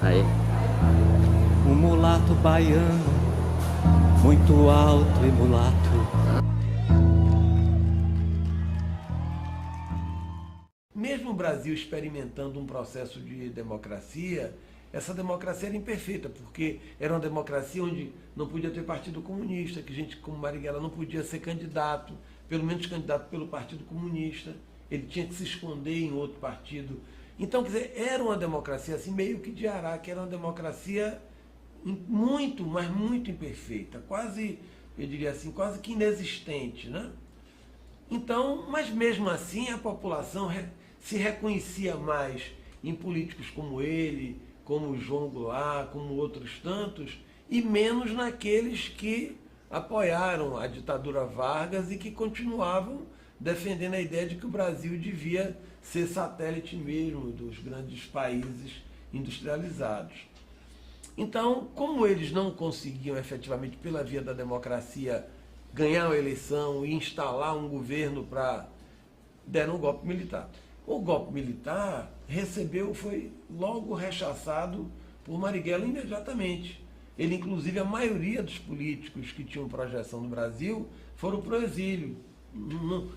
Aí. Um mulato baiano, muito alto e mulato. Mesmo o Brasil experimentando um processo de democracia, essa democracia era imperfeita, porque era uma democracia onde não podia ter partido comunista, que gente como Marighella não podia ser candidato, pelo menos candidato pelo Partido Comunista, ele tinha que se esconder em outro partido. Então, quer dizer, era uma democracia assim, meio que de Araque, era uma democracia muito, mas muito imperfeita, quase, eu diria assim, quase que inexistente, né? Então, mas mesmo assim a população se reconhecia mais em políticos como ele, como João Goulart, como outros tantos, e menos naqueles que apoiaram a ditadura Vargas e que continuavam defendendo a ideia de que o Brasil devia ser satélite mesmo dos grandes países industrializados. Então, como eles não conseguiam efetivamente, pela via da democracia, ganhar uma eleição e instalar um governo para... deram um golpe militar. O golpe militar foi logo rechaçado por Marighella imediatamente. Ele, inclusive, a maioria dos políticos que tinham projeção no Brasil foram para o exílio.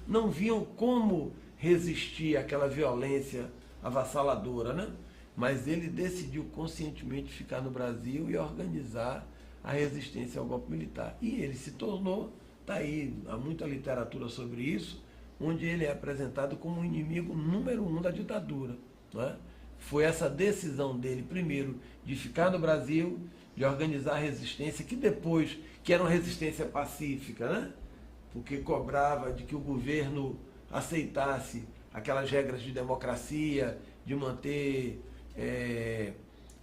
Não viam como resistir àquela violência avassaladora, né? Mas ele decidiu conscientemente ficar no Brasil e organizar a resistência ao golpe militar. E ele se tornou, está aí, há muita literatura sobre isso, onde ele é apresentado como o inimigo número 1 da ditadura. Não é? Foi essa decisão dele, primeiro, de ficar no Brasil, de organizar a resistência, que depois, que era uma resistência pacífica, né? Porque cobrava de que o governo aceitasse aquelas regras de democracia, de manter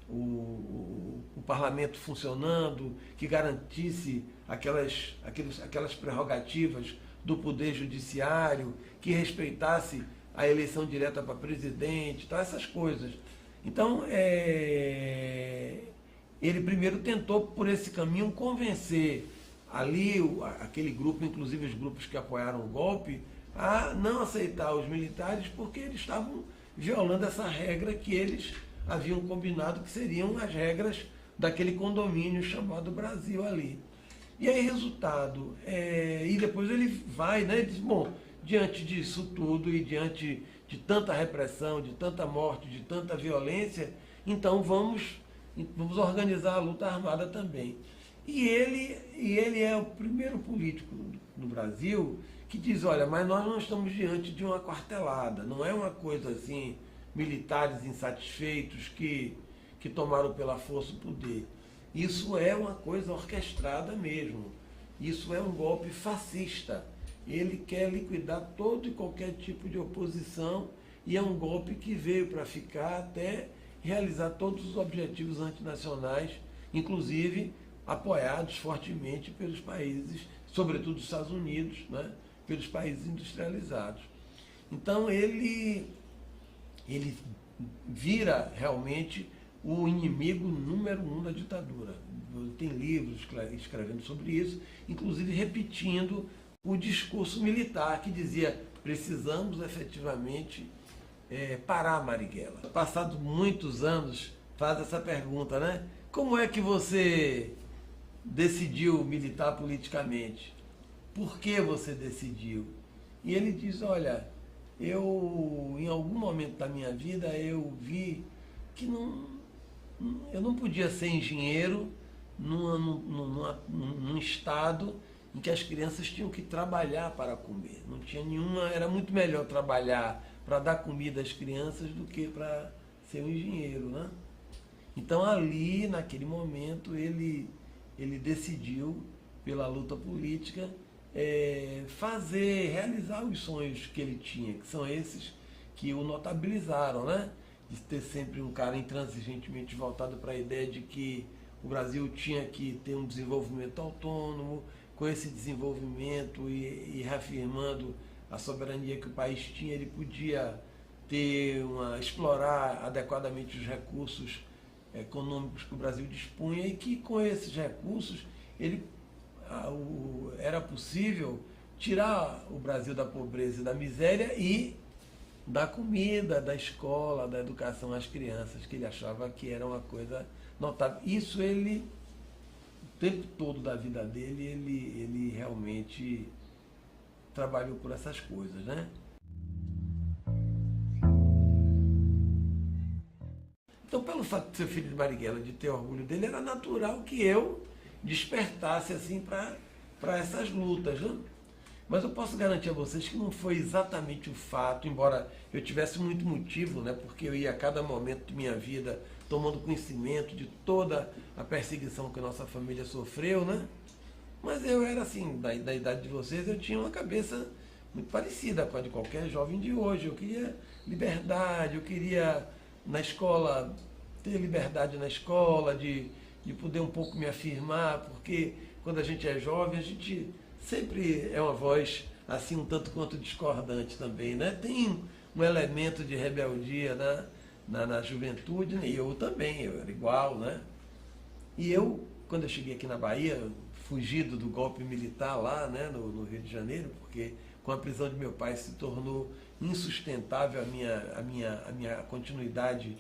o parlamento funcionando, que garantisse aquelas prerrogativas do poder judiciário, que respeitasse a eleição direta para presidente, tá, essas coisas. Então, ele primeiro tentou, por esse caminho, convencer ali aquele grupo, inclusive os grupos que apoiaram o golpe, a não aceitar os militares porque eles estavam violando essa regra que eles haviam combinado, que seriam as regras daquele condomínio chamado Brasil ali. E aí, resultado, e depois ele vai, né, e diz, bom, diante disso tudo e diante de tanta repressão, de tanta morte, de tanta violência, então vamos organizar a luta armada também. E ele é o primeiro político no Brasil que diz, olha, mas nós não estamos diante de uma quartelada, não é uma coisa assim, militares insatisfeitos que tomaram pela força o poder. Isso é uma coisa orquestrada mesmo. Isso é um golpe fascista. Ele quer liquidar todo e qualquer tipo de oposição e é um golpe que veio para ficar até realizar todos os objetivos antinacionais, inclusive apoiados fortemente pelos países, sobretudo os Estados Unidos, né, pelos países industrializados. Então ele vira realmente o inimigo número 1 da ditadura. Tem livros escrevendo sobre isso, inclusive repetindo o discurso militar que dizia precisamos efetivamente parar Marighella. Passados muitos anos, faz essa pergunta, né? Como é que você decidiu militar politicamente? Por que você decidiu? E ele diz, olha, em algum momento da minha vida, eu vi que eu não podia ser engenheiro num estado em que as crianças tinham que trabalhar para comer. Não tinha nenhuma, era muito melhor trabalhar para dar comida às crianças do que para ser um engenheiro, né? Então ali, naquele momento, ele decidiu, pela luta política, realizar os sonhos que ele tinha, que são esses que o notabilizaram, né? De ter sempre um cara intransigentemente voltado para a ideia de que o Brasil tinha que ter um desenvolvimento autônomo, com esse desenvolvimento e reafirmando a soberania que o país tinha, ele podia explorar adequadamente os recursos econômicos que o Brasil dispunha e que com esses recursos era possível tirar o Brasil da pobreza e da miséria e da comida, da escola, da educação às crianças, que ele achava que era uma coisa notável. Isso ele, o tempo todo da vida dele, ele realmente trabalhou por essas coisas, né? Então, pelo fato de ser filho de Marighella, de ter orgulho dele, era natural que eu despertasse assim para essas lutas, né? Mas eu posso garantir a vocês que não foi exatamente o fato, embora eu tivesse muito motivo, né? Porque eu ia a cada momento de minha vida tomando conhecimento de toda a perseguição que a nossa família sofreu, né? Mas eu era assim, da idade de vocês, eu tinha uma cabeça muito parecida com a de qualquer jovem de hoje. Eu queria liberdade, eu queria na escola ter liberdade na escola, de poder um pouco me afirmar, porque quando a gente é jovem, a gente sempre é uma voz assim um tanto quanto discordante também, né? Tem um elemento de rebeldia na juventude, né? E eu também, eu era igual, né? E eu, quando eu cheguei aqui na Bahia, fugido do golpe militar lá, né, no Rio de Janeiro, porque com a prisão de meu pai se tornou insustentável a minha continuidade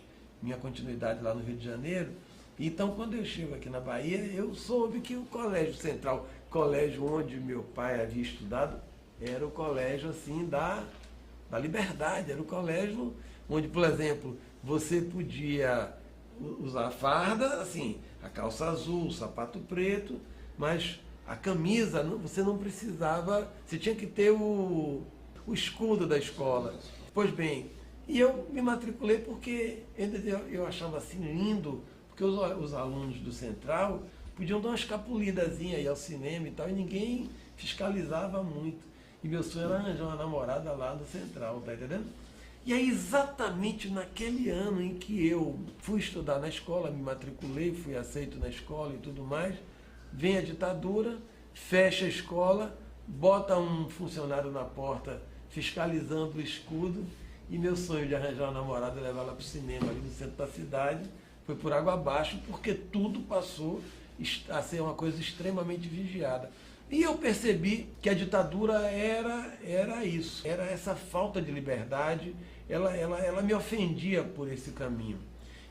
lá no Rio de Janeiro. Então, quando eu chego aqui na Bahia, eu soube que o Colégio Central, colégio onde meu pai havia estudado, era o colégio assim da liberdade, era o colégio onde, por exemplo, você podia usar farda, assim, a calça azul, o sapato preto, mas a camisa, você não precisava, você tinha que ter o escudo da escola. Pois bem, e eu me matriculei porque eu achava assim lindo, porque os alunos do Central podiam dar uma escapulidazinha aí ao cinema e tal, e ninguém fiscalizava muito. E meu sonho era arranjar uma namorada lá do Central, tá entendendo? E aí, exatamente naquele ano em que eu fui estudar na escola, me matriculei, fui aceito na escola e tudo mais, vem a ditadura, fecha a escola, bota um funcionário na porta fiscalizando o escudo, e meu sonho de arranjar uma namorada e levar ela para o cinema ali no centro da cidade foi por água abaixo, porque tudo passou a ser uma coisa extremamente vigiada. E eu percebi que a ditadura era isso, era essa falta de liberdade, ela me ofendia por esse caminho.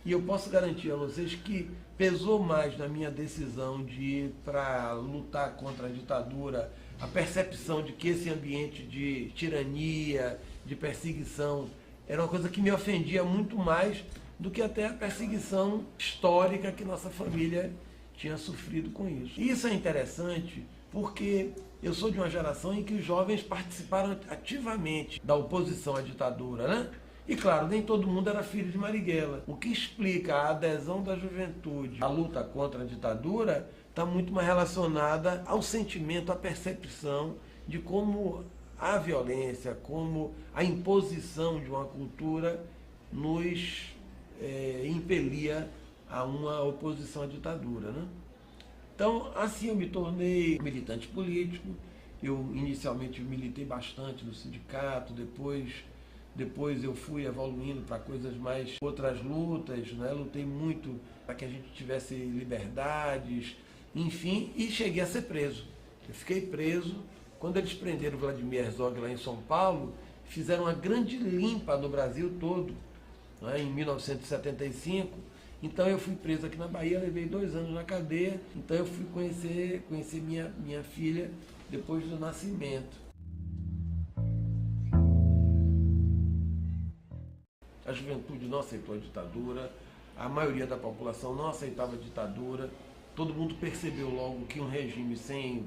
E eu posso garantir a vocês que pesou mais na minha decisão de ir para lutar contra a ditadura a percepção de que esse ambiente de tirania, de perseguição, era uma coisa que me ofendia muito mais do que até a perseguição histórica que nossa família tinha sofrido com isso. E isso é interessante porque eu sou de uma geração em que os jovens participaram ativamente da oposição à ditadura, né? E claro, nem todo mundo era filho de Marighella. O que explica a adesão da juventude à luta contra a ditadura está muito mais relacionada ao sentimento, à percepção de como a violência, como a imposição de uma cultura nos impelia a uma oposição à ditadura, né? Então, assim eu me tornei militante político. Eu inicialmente militei bastante no sindicato, depois eu fui evoluindo para coisas mais, outras lutas, né? Lutei muito para que a gente tivesse liberdades, enfim, e cheguei a ser preso. Eu fiquei preso. Quando eles prenderam o Vladimir Herzog lá em São Paulo, fizeram uma grande limpa no Brasil todo, né, em 1975. Então eu fui preso aqui na Bahia, levei 2 anos na cadeia. Então eu fui conhecer minha filha depois do nascimento. A juventude não aceitou a ditadura, a maioria da população não aceitava a ditadura. Todo mundo percebeu logo que um regime sem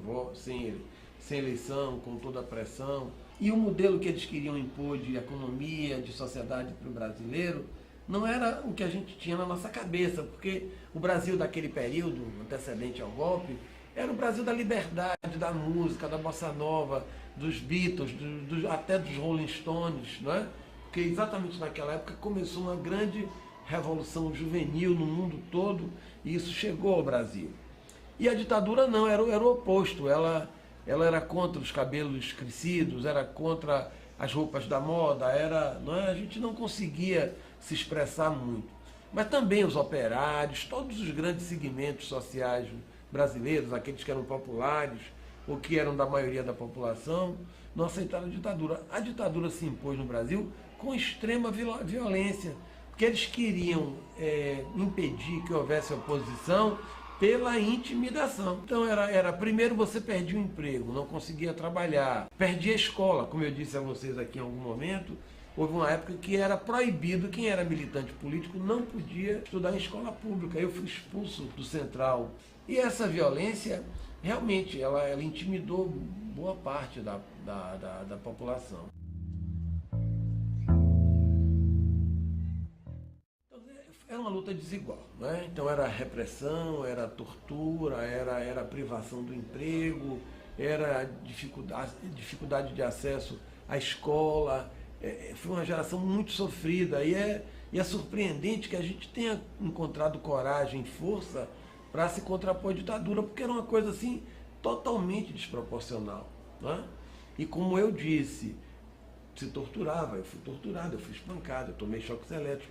eleição, com toda a pressão, e o modelo que eles queriam impor de economia, de sociedade para o brasileiro, não era o que a gente tinha na nossa cabeça, porque o Brasil daquele período, antecedente ao golpe, era o Brasil da liberdade, da música, da bossa nova, dos Beatles, até dos Rolling Stones, não é? Porque exatamente naquela época começou uma grande revolução juvenil no mundo todo, e isso chegou ao Brasil. E a ditadura não, era o oposto, ela era contra os cabelos crescidos, era contra as roupas da moda, não é? A gente não conseguia se expressar muito. Mas também os operários, todos os grandes segmentos sociais brasileiros, aqueles que eram populares ou que eram da maioria da população, não aceitaram a ditadura. A ditadura se impôs no Brasil com extrema violência, porque eles queriam impedir que houvesse oposição pela intimidação. Então primeiro você perdia o emprego, não conseguia trabalhar, perdia a escola, como eu disse a vocês aqui em algum momento. Houve uma época que era proibido, quem era militante político não podia estudar em escola pública. Eu fui expulso do Central. E essa violência, realmente, ela intimidou boa parte da população. Então, era uma luta desigual, né? Então era repressão, era tortura, era privação do emprego, era dificuldade de acesso à escola. Foi uma geração muito sofrida e é surpreendente que a gente tenha encontrado coragem e força para se contrapor à ditadura, porque era uma coisa assim totalmente desproporcional, né? E como eu disse, se torturava, eu fui torturado, eu fui espancado, eu tomei choques elétricos.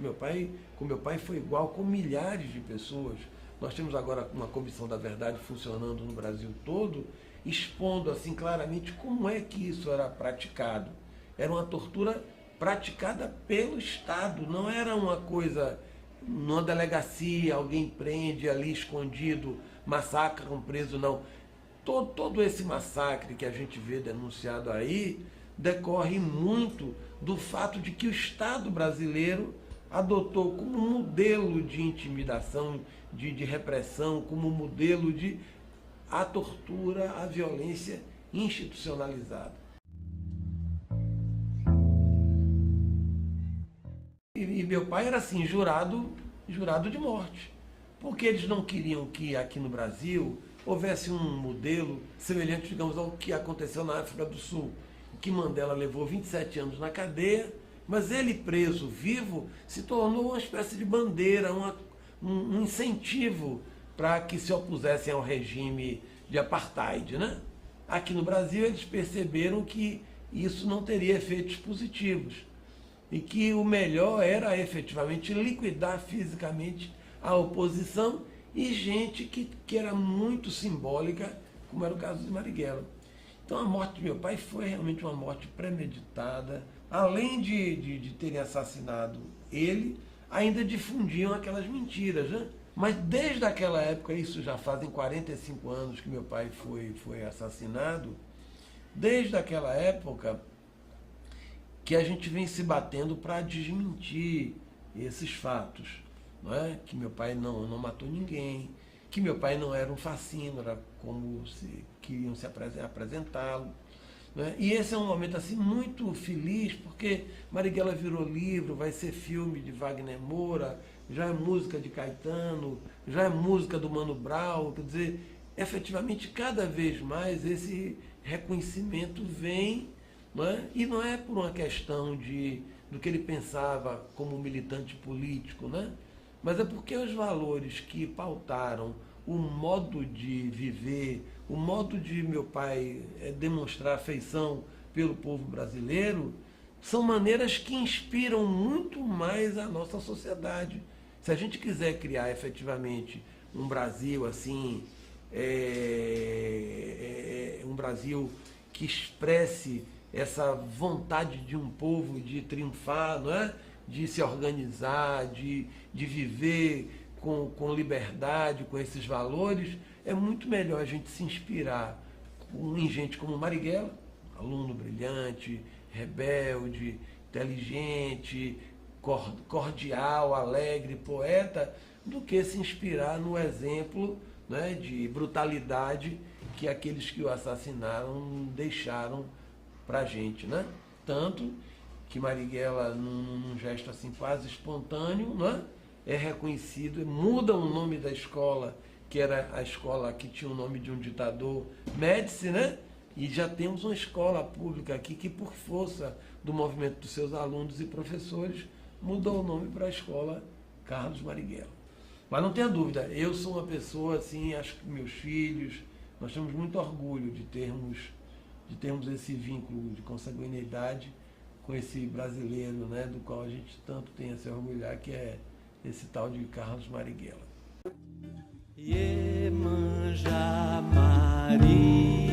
Com meu pai foi igual, com milhares de pessoas. Nós temos agora uma comissão da verdade funcionando no Brasil todo, expondo assim claramente como é que isso era praticado. Era uma tortura praticada pelo Estado, não era uma coisa numa delegacia, alguém prende ali escondido, massacra um preso, não. Todo esse massacre que a gente vê denunciado aí decorre muito do fato de que o Estado brasileiro adotou como modelo de intimidação, de repressão, como modelo de a tortura, a violência institucionalizada. E meu pai era assim, jurado de morte, porque eles não queriam que aqui no Brasil houvesse um modelo semelhante, digamos, ao que aconteceu na África do Sul, que Mandela levou 27 anos na cadeia, mas ele preso vivo se tornou uma espécie de bandeira, um incentivo para que se opusessem ao regime de apartheid, né? Aqui no Brasil eles perceberam que isso não teria efeitos positivos e que o melhor era efetivamente liquidar fisicamente a oposição e gente que era muito simbólica, como era o caso de Marighella. Então a morte de meu pai foi realmente uma morte premeditada. Além de terem assassinado ele, ainda difundiam aquelas mentiras, né? Mas desde aquela época, isso já fazem 45 anos que meu pai foi assassinado, desde aquela época que a gente vem se batendo para desmentir esses fatos, não é? Que meu pai não matou ninguém, que meu pai não era um fascínora, como queriam se apresentá-lo. Né? E esse é um momento assim muito feliz, porque Marighella virou livro, vai ser filme de Wagner Moura, já é música de Caetano, já é música do Mano Brown, quer dizer, efetivamente cada vez mais esse reconhecimento vem, não é? E não é por uma questão do que ele pensava como militante político, né? Mas é porque os valores que pautaram o modo de viver, o modo de meu pai demonstrar afeição pelo povo brasileiro, são maneiras que inspiram muito mais a nossa sociedade. Se a gente quiser criar efetivamente um Brasil assim, um Brasil que expresse essa vontade de um povo de triunfar, não é? De se organizar, de viver com liberdade, com esses valores, é muito melhor a gente se inspirar em gente como Marighella, aluno brilhante, rebelde, inteligente, cordial, alegre, poeta, do que se inspirar no exemplo, né, de brutalidade que aqueles que o assassinaram deixaram para a gente, né? Tanto que Marighella, num gesto assim quase espontâneo, né, é reconhecido, muda o nome da escola, que era a escola que tinha o nome de um ditador, Médici, né? E já temos uma escola pública aqui que, por força do movimento dos seus alunos e professores, mudou o nome para a escola Carlos Marighella. Mas não tenha dúvida, eu sou uma pessoa assim, acho que meus filhos, nós temos muito orgulho de termos esse vínculo de consanguinidade com esse brasileiro, né, do qual a gente tanto tem a se orgulhar, que é esse tal de Carlos Marighella. Iemanjá Maria.